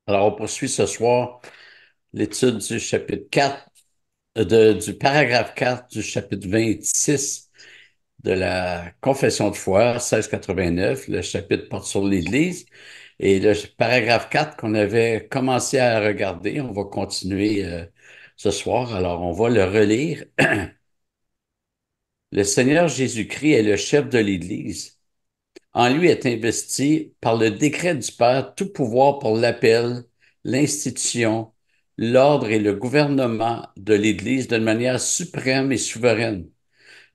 Alors, on poursuit ce soir l'étude du chapitre 4, du paragraphe 4 du chapitre 26 de la Confession de foi, 1689. Le chapitre porte sur l'Église. Et le paragraphe 4 qu'on avait commencé à regarder, on va continuer ce soir. Alors, on va le relire. Le Seigneur Jésus-Christ est le chef de l'Église. En lui est investi par le décret du Père tout pouvoir pour l'appel, l'institution, l'ordre et le gouvernement de l'Église d'une manière suprême et souveraine.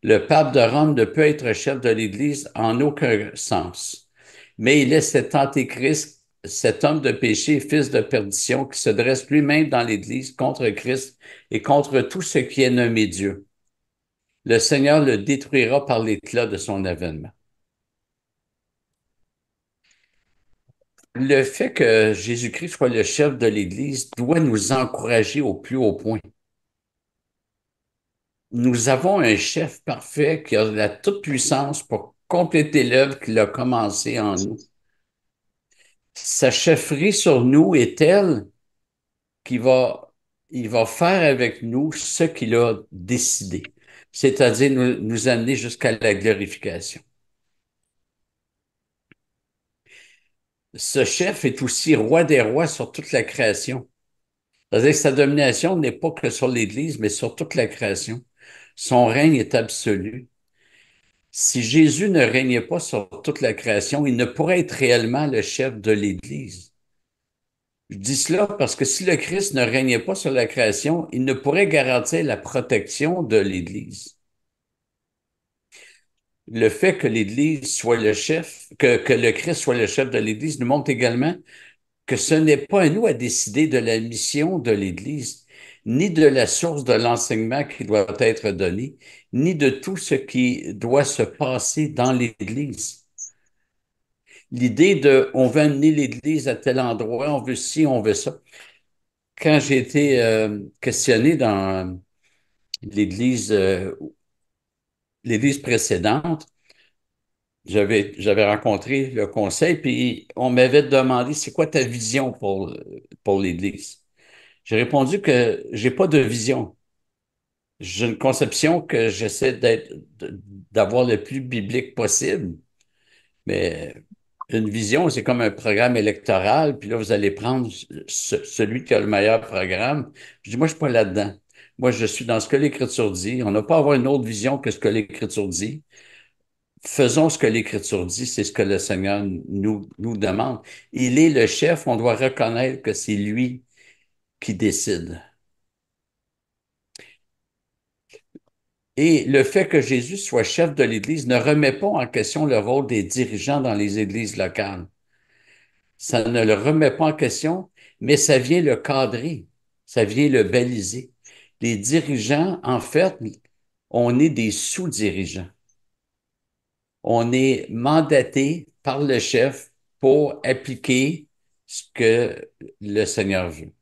Le pape de Rome ne peut être chef de l'Église en aucun sens, mais il est cet antéchrist, cet homme de péché, fils de perdition, qui se dresse lui-même dans l'Église contre Christ et contre tout ce qui est nommé Dieu. Le Seigneur le détruira par l'éclat de son avènement. Le fait que Jésus-Christ soit le chef de l'Église doit nous encourager au plus haut point. Nous avons un chef parfait qui a la toute-puissance pour compléter l'œuvre qu'il a commencée en nous. Sa chefferie sur nous est telle qu'il il va faire avec nous ce qu'il a décidé, c'est-à-dire nous amener jusqu'à la glorification. Ce chef est aussi roi des rois sur toute la création. C'est-à-dire que sa domination n'est pas que sur l'Église, mais sur toute la création. Son règne est absolu. Si Jésus ne régnait pas sur toute la création, il ne pourrait être réellement le chef de l'Église. Je dis cela parce que si le Christ ne régnait pas sur la création, il ne pourrait garantir la protection de l'Église. Le fait que l'Église soit le chef, que le Christ soit le chef de l'Église nous montre également que ce n'est pas à nous à décider de la mission de l'Église, ni de la source de l'enseignement qui doit être donné, ni de tout ce qui doit se passer dans l'Église. L'idée de on veut amener l'Église à tel endroit, on veut ci, on veut ça. Quand j'ai été questionné dans l'Église l'Église précédente, j'avais rencontré le conseil, puis on m'avait demandé c'est quoi ta vision pour l'Église? J'ai répondu que j'ai pas de vision. J'ai une conception que j'essaie d'avoir le plus biblique possible, mais une vision, c'est comme un programme électoral, puis là, vous allez prendre celui qui a le meilleur programme. Je dis, moi, je suis pas là-dedans. Moi, je suis dans ce que l'Écriture dit. On n'a pas à avoir une autre vision que ce que l'Écriture dit. Faisons ce que l'Écriture dit, c'est ce que le Seigneur nous demande. Il est le chef, on doit reconnaître que c'est lui qui décide. Et le fait que Jésus soit chef de l'Église ne remet pas en question le rôle des dirigeants dans les églises locales. Ça ne le remet pas en question, mais ça vient le cadrer, ça vient le baliser. Les dirigeants, en fait, on est des sous-dirigeants. On est mandaté par le chef pour appliquer ce que le Seigneur veut.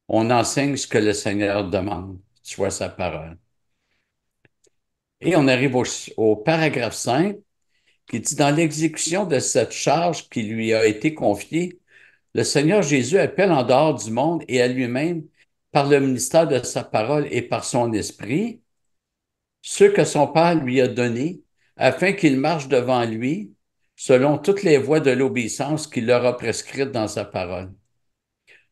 On enseigne ce que le Seigneur demande, soit sa parole. Et on arrive au paragraphe 5 qui dit, dans l'exécution de cette charge qui lui a été confiée, le Seigneur Jésus appelle en dehors du monde et à lui-même, par le ministère de sa parole et par son esprit, ceux que son Père lui a donnés, afin qu'ils marchent devant lui, selon toutes les voies de l'obéissance qu'il leur a prescrites dans sa parole.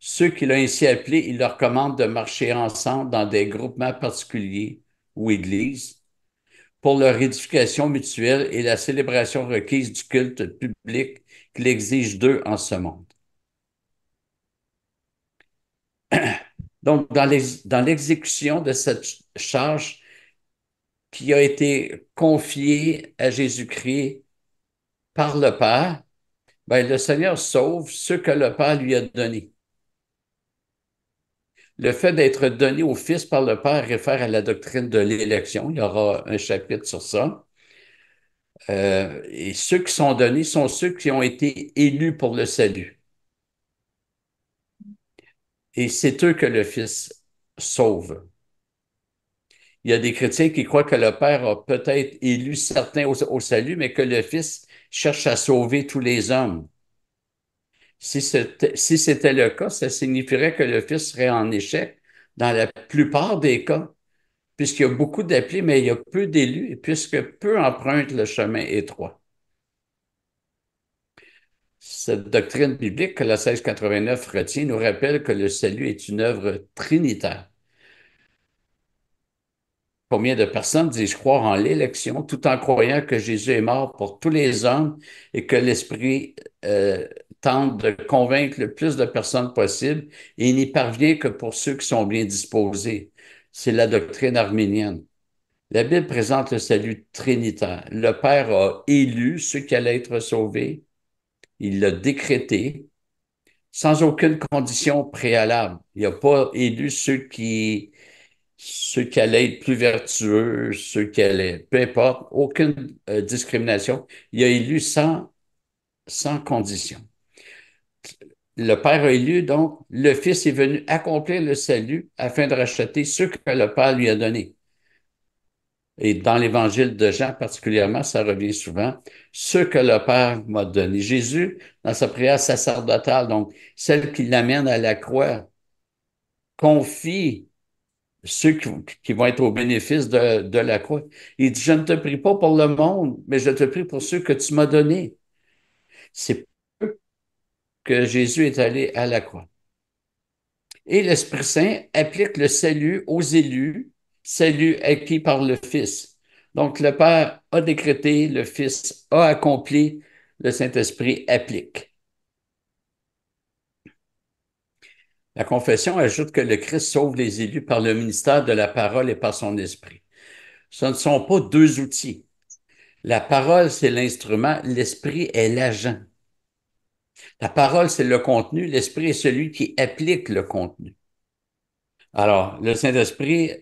Ceux qu'il a ainsi appelés, il leur commande de marcher ensemble dans des groupements particuliers ou églises, pour leur édification mutuelle et la célébration requise du culte public qu'il exige d'eux en ce monde. Donc, dans l'exécution de cette charge qui a été confiée à Jésus-Christ par le Père, ben, le Seigneur sauve ceux que le Père lui a donnés. Le fait d'être donné au Fils par le Père réfère à la doctrine de l'élection. Il y aura un chapitre sur ça. Et ceux qui sont donnés sont ceux qui ont été élus pour le salut. Et c'est eux que le Fils sauve. Il y a des chrétiens qui croient que le Père a peut-être élu certains au salut, mais que le Fils cherche à sauver tous les hommes. Si c'était le cas, ça signifierait que le Fils serait en échec dans la plupart des cas, puisqu'il y a beaucoup d'appelés, mais il y a peu d'élus, et puisque peu empruntent le chemin étroit. Cette doctrine biblique que la 1689 retient nous rappelle que le salut est une œuvre trinitaire. Combien de personnes disent croire en l'élection tout en croyant que Jésus est mort pour tous les hommes et que l'Esprit euh, tente de convaincre le plus de personnes possible et il n'y parvient que pour ceux qui sont bien disposés. C'est la doctrine arménienne. La Bible présente le salut trinitaire. Le Père a élu ceux qui allaient être sauvés. Il l'a décrété sans aucune condition préalable. Il n'a pas élu ceux qui allaient être plus vertueux, ceux qui allaient, peu importe, aucune discrimination. Il a élu sans condition. Le Père a élu, donc le Fils est venu accomplir le salut afin de racheter ceux que le Père lui a donnés. Et dans l'Évangile de Jean particulièrement, ça revient souvent, ceux que le Père m'a donné. Jésus, dans sa prière sacerdotale, donc celle qui l'amène à la croix, confie ceux qui vont être au bénéfice de la croix. Il dit, je ne te prie pas pour le monde, mais je te prie pour ceux que tu m'as donnés. C'est peu que Jésus est allé à la croix. Et l'Esprit Saint applique le salut aux élus, salut acquis par le Fils. Donc le Père a décrété, le Fils a accompli, le Saint-Esprit applique. La confession ajoute que le Christ sauve les élus par le ministère de la parole et par son esprit. Ce ne sont pas deux outils. La parole, c'est l'instrument, l'esprit est l'agent. La parole, c'est le contenu, l'esprit est celui qui applique le contenu. Alors, le Saint-Esprit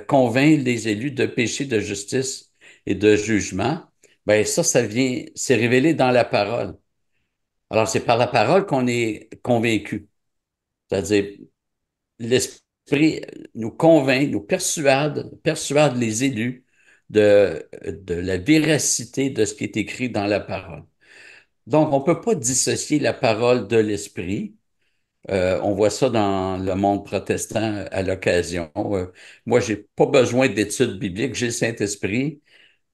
convainc les élus de péché, de justice et de jugement. Ben ça vient, c'est révélé dans la parole. Alors, c'est par la parole qu'on est convaincu. C'est-à-dire, l'Esprit nous convainc, nous persuade les élus de la véracité de ce qui est écrit dans la parole. Donc, on ne peut pas dissocier la parole de l'esprit. On voit ça dans le monde protestant à l'occasion. Moi, j'ai pas besoin d'études bibliques, j'ai le Saint-Esprit.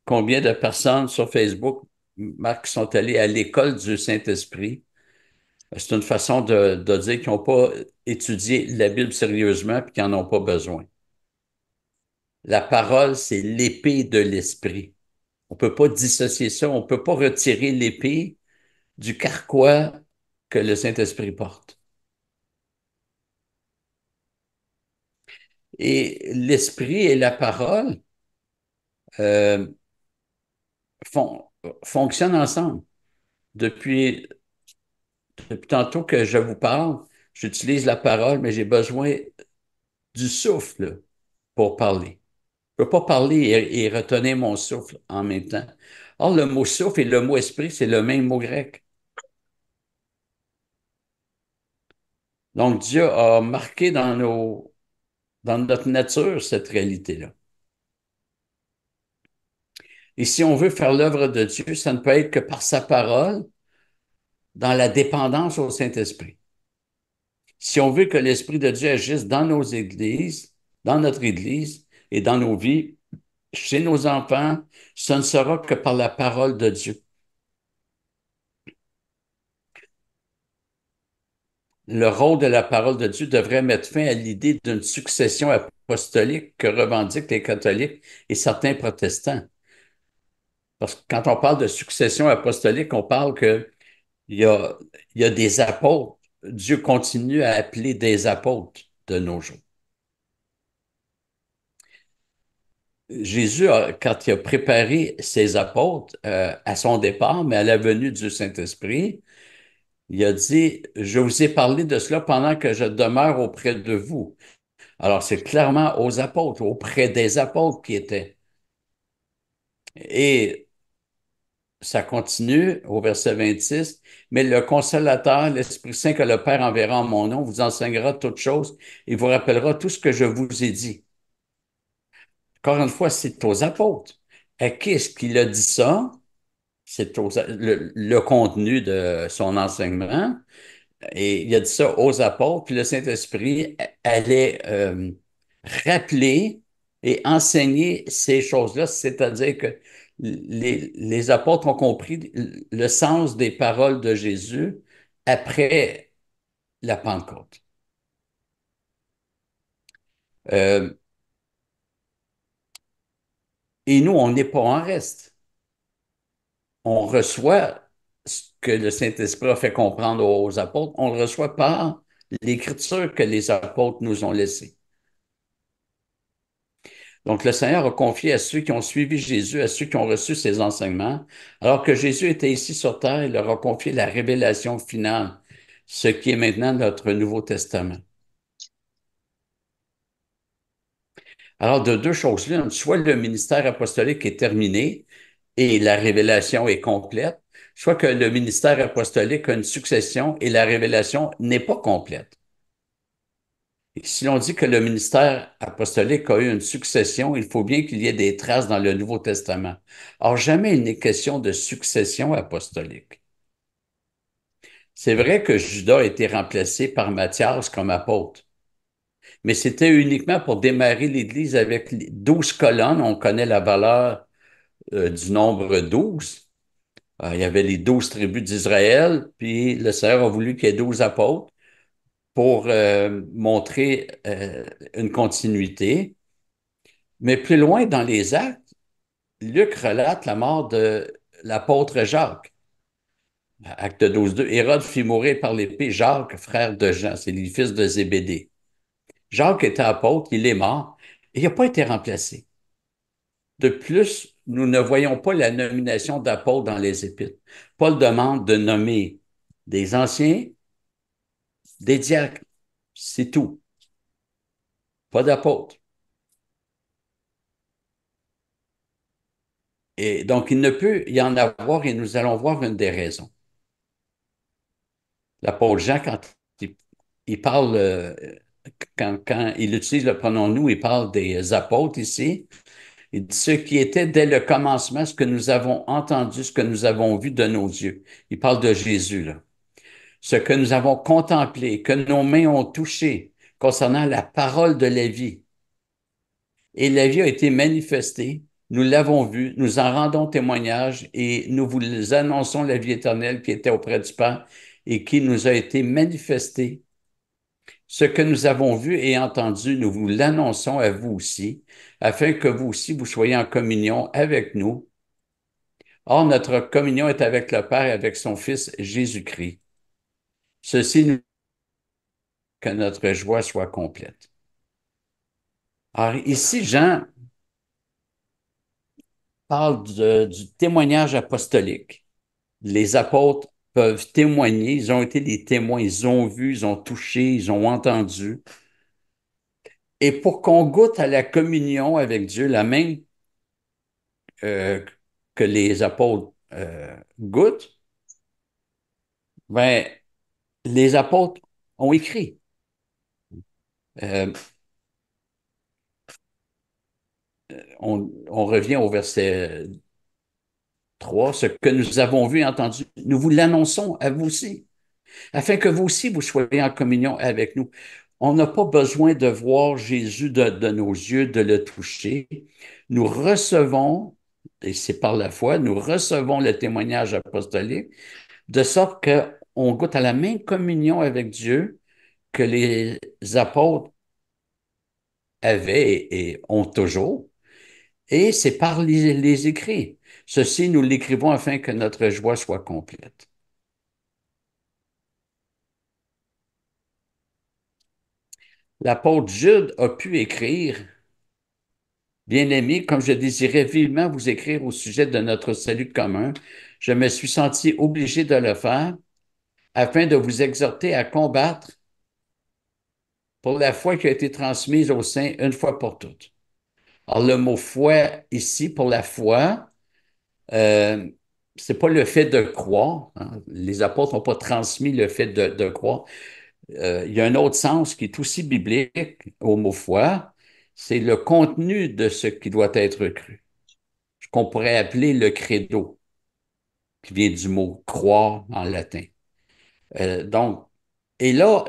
Combien de personnes sur Facebook, Marc, sont allées à l'école du Saint-Esprit? C'est une façon de dire qu'ils n'ont pas étudié la Bible sérieusement et qu'ils n'en ont pas besoin. La parole, c'est l'épée de l'esprit. On ne peut pas dissocier ça. On ne peut pas retirer l'épée du carquois que le Saint-Esprit porte. Et l'esprit et la parole euh, fon- fonctionnent ensemble. Depuis, depuis tantôt que je vous parle, j'utilise la parole, mais j'ai besoin du souffle pour parler. Je ne peux pas parler et retenir mon souffle en même temps. Or, le mot souffle et le mot esprit, c'est le même mot grec. Donc, Dieu a marqué dans notre nature cette réalité-là. Et si on veut faire l'œuvre de Dieu, ça ne peut être que par sa parole, dans la dépendance au Saint-Esprit. Si on veut que l'Esprit de Dieu agisse dans nos églises, dans notre Église et dans nos vies, chez nos enfants, ce ne sera que par la parole de Dieu. Le rôle de la parole de Dieu devrait mettre fin à l'idée d'une succession apostolique que revendiquent les catholiques et certains protestants. Parce que quand on parle de succession apostolique, on parle que il y a, il y a des apôtres. Dieu continue à appeler des apôtres de nos jours. Jésus, quand il a préparé ses apôtres à son départ, mais à la venue du Saint-Esprit, il a dit, je vous ai parlé de cela pendant que je demeure auprès de vous. Alors, c'est clairement aux apôtres, auprès des apôtres qui étaient. Et ça continue au verset 26, mais le consolateur, l'Esprit Saint que le Père enverra en mon nom, vous enseignera toutes choses et vous rappellera tout ce que je vous ai dit. Encore une fois, c'est aux apôtres. À qui est-ce qu'il a dit ça? C'est le contenu de son enseignement, Et il a dit ça aux apôtres, puis le Saint-Esprit allait rappeler et enseigner ces choses-là, c'est-à-dire que les apôtres ont compris le sens des paroles de Jésus après la Pentecôte. Euh, et nous, on n'est pas en reste. On reçoit ce que le Saint-Esprit a fait comprendre aux apôtres, on le reçoit par l'écriture que les apôtres nous ont laissée. Donc, le Seigneur a confié à ceux qui ont suivi Jésus, à ceux qui ont reçu ses enseignements, alors que Jésus était ici sur terre, il leur a confié la révélation finale, ce qui est maintenant notre Nouveau Testament. Alors, de deux choses l'une, soit le ministère apostolique est terminé et la révélation est complète, soit que le ministère apostolique a une succession et la révélation n'est pas complète. Et si l'on dit que le ministère apostolique a eu une succession, il faut bien qu'il y ait des traces dans le Nouveau Testament. Or, jamais il n'est question de succession apostolique. C'est vrai que Judas a été remplacé par Matthias comme apôtre, mais c'était uniquement pour démarrer l'Église avec 12 colonnes. On connaît la valeur du nombre 12. Il y avait les 12 tribus d'Israël, puis le Seigneur a voulu qu'il y ait 12 apôtres pour montrer une continuité. Mais plus loin dans les Actes, Luc relate la mort de l'apôtre Jacques. Acte 12.2. Hérode fit mourir par l'épée Jacques, frère de Jean. C'est les fils de Zébédée. Jacques était apôtre, il est mort et il n'a pas été remplacé. De plus, nous ne voyons pas la nomination d'apôtre dans les Épîtres. Paul demande de nommer des anciens, des diacres. C'est tout. Pas d'apôtre. Et donc, il ne peut y en avoir et nous allons voir une des raisons. L'apôtre Jean, quand il parle, quand il utilise le pronom nous, il parle des apôtres ici. Il dit ce qui était dès le commencement, ce que nous avons entendu, ce que nous avons vu de nos yeux. Il parle de Jésus, là. Ce que nous avons contemplé, que nos mains ont touché concernant la parole de la vie. Et la vie a été manifestée. Nous l'avons vue, nous en rendons témoignage et nous vous annonçons la vie éternelle qui était auprès du Père et qui nous a été manifestée. Ce que nous avons vu et entendu, nous vous l'annonçons à vous aussi, afin que vous aussi, vous soyez en communion avec nous. Or, notre communion est avec le Père et avec son Fils Jésus-Christ. Ceci, nous, que notre joie soit complète. Alors, ici, Jean parle du témoignage apostolique. Les apôtres peuvent témoigner, ils ont été des témoins, ils ont vu, ils ont touché, ils ont entendu. Et pour qu'on goûte à la communion avec Dieu, la même euh, que les apôtres goûtent, ben, les apôtres ont écrit. Euh, on revient au verset 3, ce que nous avons vu et entendu, nous vous l'annonçons à vous aussi, afin que vous aussi, vous soyez en communion avec nous. On n'a pas besoin de voir Jésus de nos yeux, de le toucher. Nous recevons, et c'est par la foi, nous recevons le témoignage apostolique, de sorte qu'on goûte à la même communion avec Dieu que les apôtres avaient et ont toujours. Et c'est par les écrits. Ceci, nous l'écrivons afin que notre joie soit complète. L'apôtre Jude a pu écrire, Bien-aimés, comme je désirais vivement vous écrire au sujet de notre salut commun, je me suis senti obligé de le faire afin de vous exhorter à combattre pour la foi qui a été transmise au sein une fois pour toutes. Alors, le mot foi ici, pour la foi, euh, c'est pas le fait de croire, hein. Les apôtres n'ont pas transmis le fait de croire. Il y a un autre sens qui est aussi biblique au mot foi, c'est le contenu de ce qui doit être cru, ce qu'on pourrait appeler le credo, qui vient du mot croire en latin. Donc, Et là,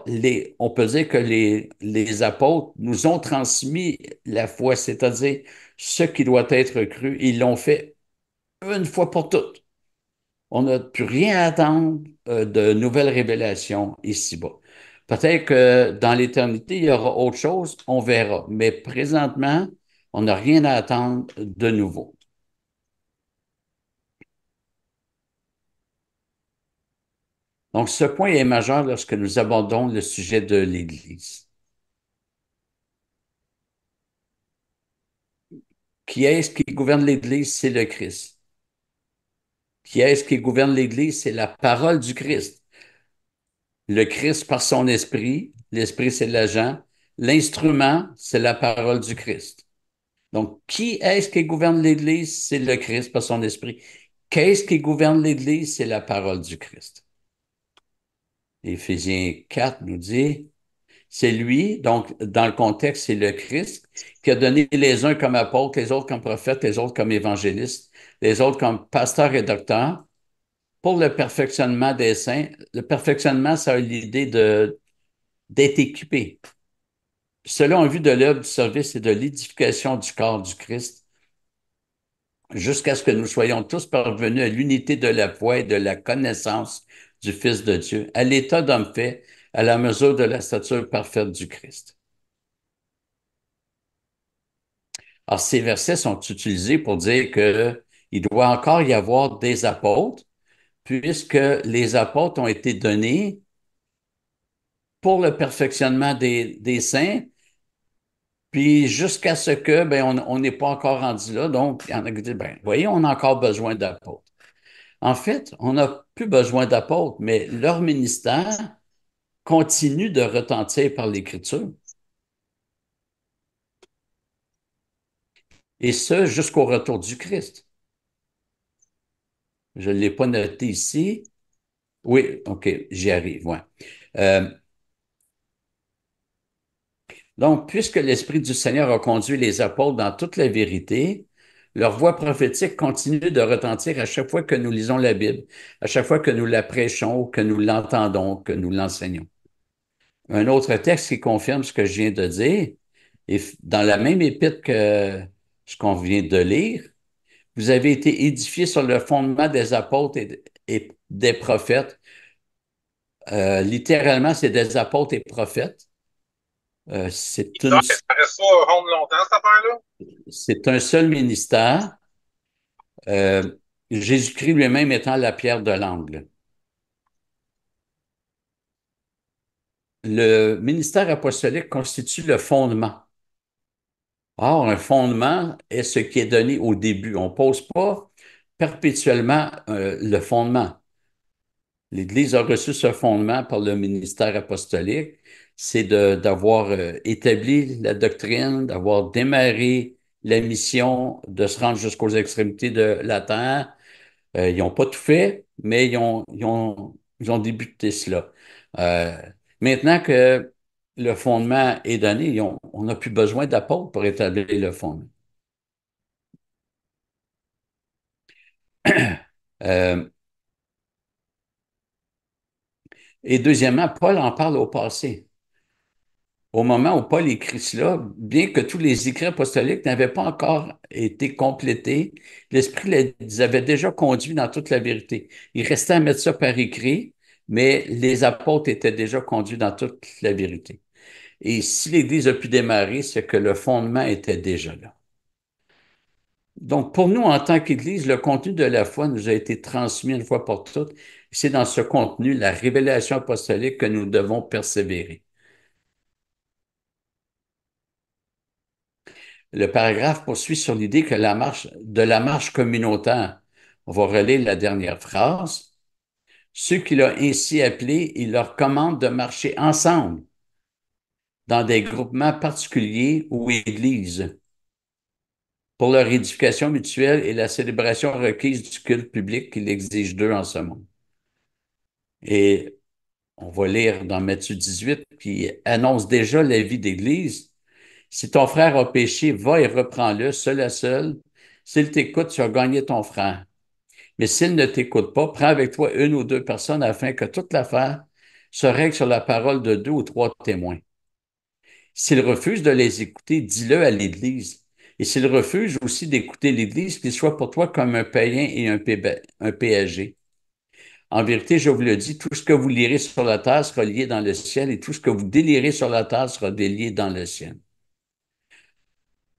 on peut dire que les apôtres nous ont transmis la foi, c'est-à-dire ce qui doit être cru. Ils l'ont fait une fois pour toutes. On n'a plus rien à attendre de nouvelles révélations ici-bas. Peut-être que dans l'éternité, il y aura autre chose, on verra. Mais présentement, on n'a rien à attendre de nouveau. Donc, ce point est majeur lorsque nous abordons le sujet de l'Église. Qui est-ce qui gouverne l'Église? C'est le Christ. Qui est-ce qui gouverne l'Église? C'est la parole du Christ. Le Christ par son esprit, l'esprit c'est l'agent, l'instrument c'est la parole du Christ. Donc, qui est-ce qui gouverne l'Église? C'est le Christ par son esprit. Qu'est-ce qui gouverne l'Église? C'est la parole du Christ. Éphésiens 4 nous dit, c'est lui, donc dans le contexte, c'est le Christ, qui a donné les uns comme apôtres, les autres comme prophètes, les autres comme évangélistes, les autres comme pasteurs et docteurs, pour le perfectionnement des saints. Le perfectionnement, ça a l'idée d'être équipé. Cela en vue de l'œuvre du service et de l'édification du corps du Christ, jusqu'à ce que nous soyons tous parvenus à l'unité de la foi et de la connaissance du Fils de Dieu, à l'état d'homme fait, à la mesure de la stature parfaite du Christ. Alors, ces versets sont utilisés pour dire qu'il doit encore y avoir des apôtres, puisque les apôtres ont été donnés pour le perfectionnement des saints, puis jusqu'à ce que, ben, on n'est pas encore rendu là. Donc, il y en a qui disent, ben, voyez, on a encore besoin d'apôtres. En fait, on n'a plus besoin d'apôtres, mais leur ministère continue de retentir par l'Écriture. Et ce, jusqu'au retour du Christ. Je ne l'ai pas noté ici. Oui, OK, j'y arrive, ouais. Euh, donc, puisque l'Esprit du Seigneur a conduit les apôtres dans toute la vérité, leur voix prophétique continue de retentir à chaque fois que nous lisons la Bible, à chaque fois que nous la prêchons, que nous l'entendons, que nous l'enseignons. Un autre texte qui confirme ce que je viens de dire, et dans la même épître que ce qu'on vient de lire, vous avez été édifiés sur le fondement des apôtres et des prophètes. Littéralement, c'est des apôtres et prophètes. C'est une, Donc, ça reste pas rond longtemps, cette affaire-là? c'est un seul ministère. Euh, Jésus-Christ lui-même étant la pierre de l'angle. Le ministère apostolique constitue le fondement. Or, un fondement est ce qui est donné au début. On ne pose pas perpétuellement le fondement. L'Église a reçu ce fondement par le ministère apostolique, c'est d'avoir établi la doctrine, d'avoir démarré la mission, de se rendre jusqu'aux extrémités de la terre. Ils n'ont pas tout fait, mais ils ont débuté cela. Euh, Maintenant que le fondement est donné, on n'a plus besoin d'apôtres pour établir le fondement. Euh, et deuxièmement, Paul en parle au passé. Au moment où Paul écrit cela, bien que tous les écrits apostoliques n'avaient pas encore été complétés, l'Esprit les avait déjà conduits dans toute la vérité. Il restait à mettre ça par écrit, mais les apôtres étaient déjà conduits dans toute la vérité. Et si l'Église a pu démarrer, c'est que le fondement était déjà là. Donc, pour nous, en tant qu'Église, le contenu de la foi nous a été transmis une fois pour toutes. C'est dans ce contenu, la révélation apostolique, que nous devons persévérer. Le paragraphe poursuit sur l'idée que de la marche communautaire. On va relire la dernière phrase. Ceux qu'il a ainsi appelés, il leur commande de marcher ensemble dans des groupements particuliers ou églises pour leur édification mutuelle et la célébration requise du culte public qu'il exige d'eux en ce monde. Et on va lire dans Matthieu 18, qui annonce déjà la vie d'Église. Si ton frère a péché, va et reprends-le, seul à seul. S'il t'écoute, tu as gagné ton frère. Mais s'il ne t'écoute pas, prends avec toi une ou deux personnes afin que toute l'affaire se règle sur la parole de deux ou trois témoins. S'il refuse de les écouter, dis-le à l'Église. Et s'il refuse aussi d'écouter l'Église, qu'il soit pour toi comme un païen et un péager. En vérité, je vous le dis, tout ce que vous lirez sur la terre sera lié dans le ciel, et tout ce que vous délirez sur la terre sera délié dans le ciel.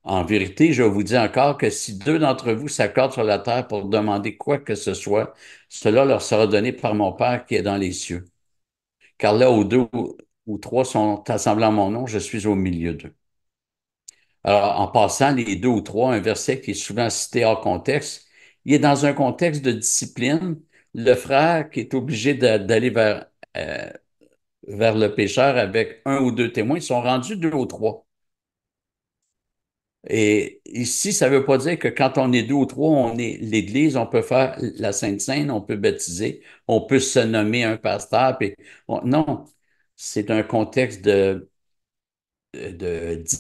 En vérité, je vous dis encore que si deux d'entre vous s'accordent sur la terre pour demander quoi que ce soit, cela leur sera donné par mon Père qui est dans les cieux. Car là où deux ou trois sont assemblés en mon nom, je suis au milieu d'eux. Alors, en passant, les deux ou trois, un verset qui est souvent cité hors contexte, il est dans un contexte de discipline. Le frère qui est obligé d'aller vers le pécheur avec un ou deux témoins, ils sont rendus deux ou trois. Et ici, ça ne veut pas dire que quand on est deux ou trois, on est l'Église, on peut faire la Sainte Seine, on peut baptiser, on peut se nommer un pasteur. Non, c'est un contexte de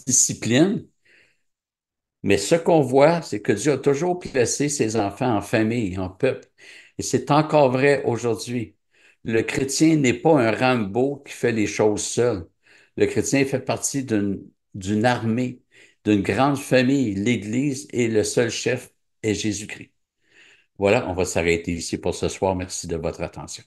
discipline. Mais ce qu'on voit, c'est que Dieu a toujours placé ses enfants en famille, en peuple. Et c'est encore vrai aujourd'hui. Le chrétien n'est pas un Rambo qui fait les choses seul. Le chrétien fait partie d'une armée, d'une grande famille. L'Église et le seul chef est Jésus-Christ. Voilà, on va s'arrêter ici pour ce soir. Merci de votre attention.